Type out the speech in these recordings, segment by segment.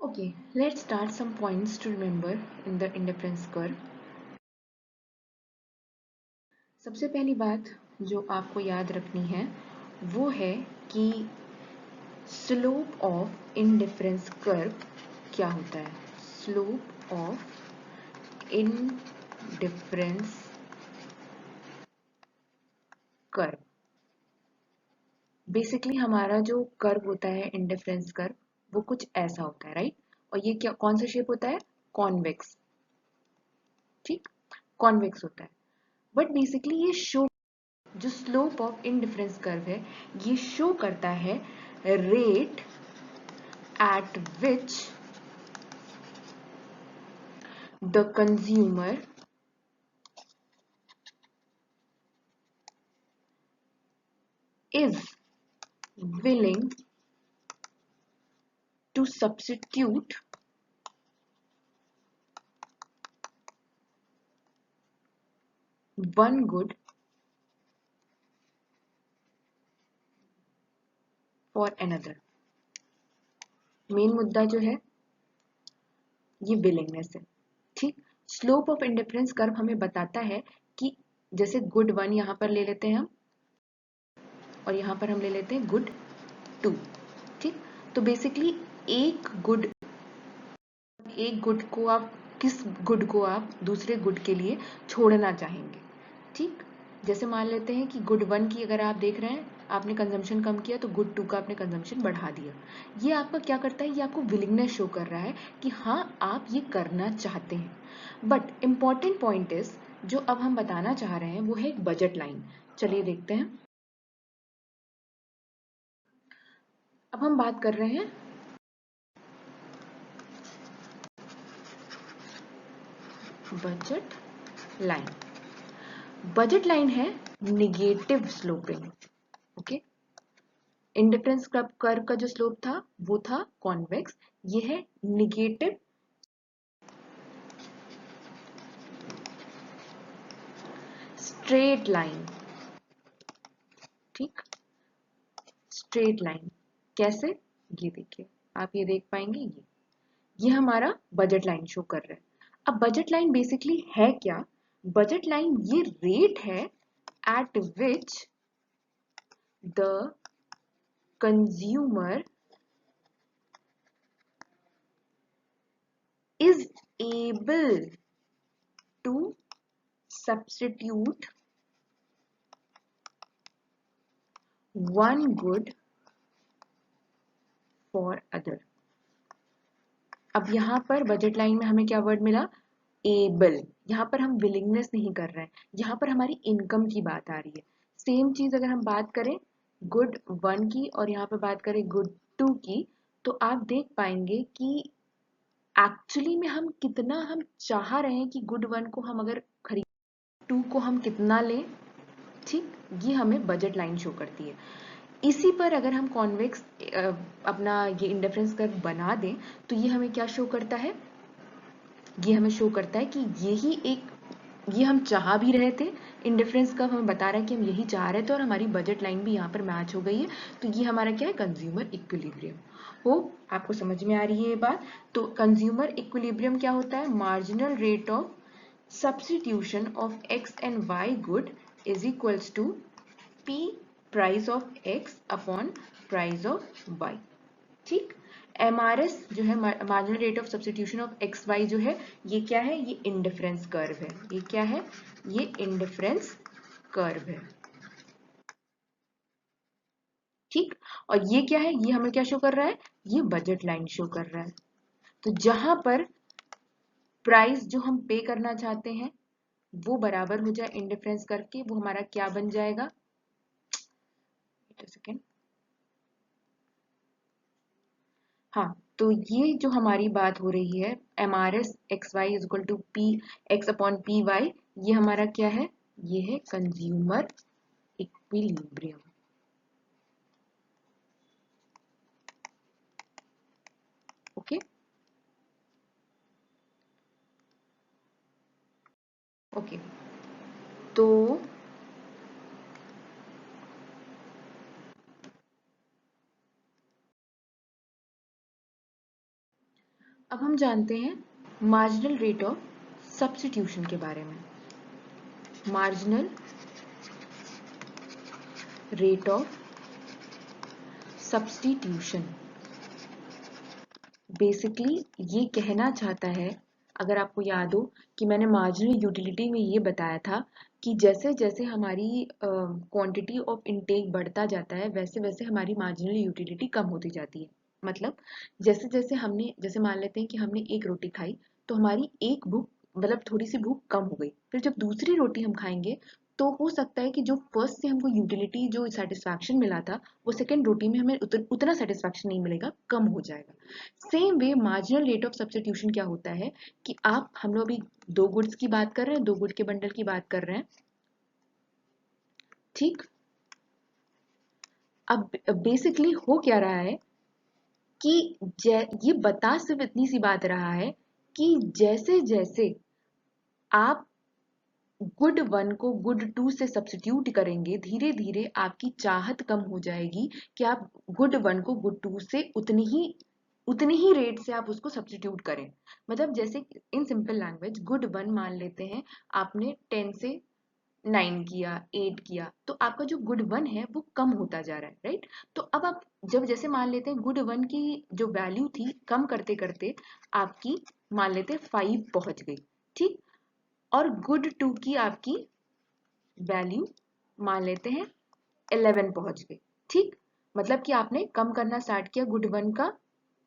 Okay, let's start some points to remember in the indifference curve. सबसे पहली बात जो आपको याद रखनी है वो है कि स्लोप ऑफ इंडिफरेंस कर्व क्या होता है। Slope of indifference curve basically हमारा जो कर्व होता है इंडिफरेंस कर्व वो कुछ ऐसा होता है, राइट। और ये क्या कौन सा शेप होता है? कॉन्वेक्स। ठीक, कॉन्वेक्स होता है। बट बेसिकली ये शो जो स्लोप ऑफ इंडिफरेंस कर्व है ये शो करता है rate at which the consumer is willing to substitute one good for another. Main मुद्दा जो है ये विलिंगनेस है। ठीक, स्लोप ऑफ इंडिफरेंस कर्व हमें बताता है कि जैसे गुड 1 यहां पर ले लेते हैं हम और यहां पर हम ले लेते हैं गुड 2। ठीक, तो बेसिकली एक गुड को आप किस गुड को आप दूसरे गुड के लिए छोड़ना चाहेंगे। ठीक, जैसे मान लेते हैं कि गुड 1 की अगर आप देख रहे हैं आपने कंजम्पशन कम किया तो गुड 2 का आपने कंजम्पशन बढ़ा दिया। ये आपका क्या करता है? ये आपको विलिंगनेस शो कर रहा है कि हाँ आप ये करना चाहते हैं। बट इंपॉर्टेंट पॉइंट इज जो अब हम बताना चाह रहे हैं वो है एक बजट लाइन। चलिए देखते हैं। अब हम बात कर रहे हैं बजट लाइन। बजट लाइन है negative sloping. Okay, indifference curve का जो स्लोप था वो था कॉन्वेक्स, ये है निगेटिव स्ट्रेट लाइन। ठीक, स्ट्रेट लाइन कैसे? ये देखिए, आप ये देख पाएंगे, ये हमारा बजट लाइन शो कर रहा है। अब बजट लाइन बेसिकली है क्या? बजट लाइन ये रेट है eight which the consumer is able to substitute one good for other। अब यहां पर बजट लाइन में हमें क्या वर्ड मिला? एबल। यहां पर हम विलिंगनेस नहीं कर रहे हैं, यहां पर हमारी इनकम की बात आ रही है। सेम चीज अगर हम बात करें गुड 1 की और यहाँ पर बात करें गुड 2 की तो आप देख पाएंगे कि एक्चुअली में हम कितना हम चाह रहे हैं कि गुड 1 को हम अगर खरीद 2 को हम कितना लें। ठीक, ये हमें बजट लाइन शो करती है। इसी पर अगर हम कॉन्वेक्स अपना ये इंडिफरेंस कर्व बना दें तो ये हमें क्या शो करता है? ये हमें शो करता है कि ये हम चाह भी रहे थे। इंडिफरेंस कर्व हमें बता रहा है कि हम यही चाह रहे थे और हमारी बजट लाइन भी यहाँ पर मैच हो गई है। तो ये हमारा क्या है? Consumer equilibrium. होप आपको समझ में आ रही है ये बात। तो कंज्यूमर इक्विलिब्रियम क्या होता है? Marginal rate of substitution of x and y good is equals to p price of x upon price of y। ठीक, MRS जो है marginal rate of substitution of X Y जो है ये क्या है? ये इंडिफरेंस कर्व है। ये क्या है? ये इंडिफरेंस कर्व है। ठीक, और ये क्या है? ये हमें क्या शो कर रहा है? ये बजट लाइन शो कर रहा है। तो जहां पर प्राइस जो हम पे करना चाहते हैं वो बराबर हो जाए इंडिफरेंस करके, वो हमारा क्या बन जाएगा? सेकेंड, हाँ, तो ये जो हमारी बात हो रही है MRS X Y is equal to P X upon P Y, ये हमारा क्या है? ये है कंज्यूमर इक्विलिब्रियम। ओके ओके, तो अब हम जानते हैं मार्जिनल रेट ऑफ सब्स्टिट्यूशन के बारे में। Marginal rate of substitution basically ये कहना चाहता है, अगर आपको याद हो कि मैंने मार्जिनल यूटिलिटी में ये बताया था कि जैसे जैसे हमारी क्वांटिटी ऑफ इनटेक बढ़ता जाता है वैसे वैसे हमारी मार्जिनल यूटिलिटी कम होती जाती है। मतलब जैसे जैसे जैसे मान लेते हैं कि हमने एक रोटी खाई तो हमारी एक भूख मतलब थोड़ी सी भूख कम हो गई, फिर जब दूसरी रोटी हम खाएंगे तो हो सकता है कि जो फर्स्ट से हमको यूटिलिटी जो सेटिस्फैक्शन मिला था वो सेकेंड रोटी में हमें उतना सेटिस्फैक्शन नहीं मिलेगा, कम हो जाएगा। Same way marginal rate of substitution क्या होता है कि हम लोग अभी दो गुड्स की बात कर रहे हैं, दो गुड के बंडल की बात कर रहे हैं, ठीक। अब बेसिकली हो क्या रहा है कि ये बता सिर्फ इतनी सी बात रहा है कि जैसे जैसे आप गुड वन को गुड टू से सब्स्टिट्यूट करेंगे धीरे धीरे आपकी चाहत कम हो जाएगी कि आप गुड वन को गुड टू से उतनी ही रेट से आप उसको सब्स्टिट्यूट करें। मतलब जैसे in simple language good one मान लेते हैं, आपने 10 से 9 किया, 8 किया, तो आपका जो गुड वन है वो कम होता जा रहा है, राइट। तो अब आप जब जैसे मान लेते हैं गुड वन की जो वैल्यू थी कम करते करते आपकी मान लेते हैं 5 पहुंच गई, ठीक। और गुड टू की आपकी वैल्यू मान लेते हैं 11 पहुंच गई, ठीक। मतलब कि आपने कम करना स्टार्ट किया गुड वन का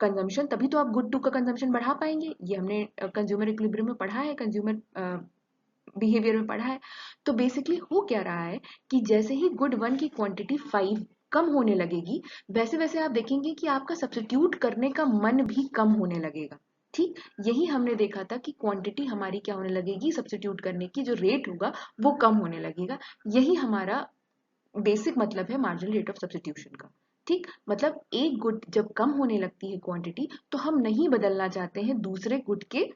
कंजम्पशन, तभी तो आप गुड टू का कंजम्पशन बढ़ा पाएंगे। ये हमने कंज्यूमर इक्विलिब्रियम में पढ़ा है, कंज्यूमर बिहेवियर में पढ़ा है। तो बेसिकली हो क्या रहा है कि जैसे ही गुड वन की क्वांटिटी 5 कम होने लगेगी वैसे वैसे आप देखेंगे कि आपका सब्स्टिट्यूट करने का मन भी कम होने लगेगा, ठीक। यही हमने देखा था कि क्वांटिटी हमारी क्या होने लगेगी, सब्स्टिट्यूट करने की जो रेट होगा वो कम होने लगेगा। यही हमारा बेसिक मतलब है मार्जिनल रेट ऑफ सब्स्टिट्यूशन का, ठीक। मतलब एक गुड जब कम होने लगती है क्वांटिटी तो हम नहीं बदलना चाहते हैं दूसरे गुड के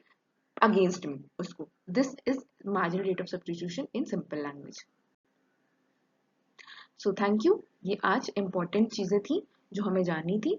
अगेंस्ट में उसको। This is marginal rate of substitution in simple language. So thank you. ये आज इंपॉर्टेंट चीजें थी जो हमें जाननी थी।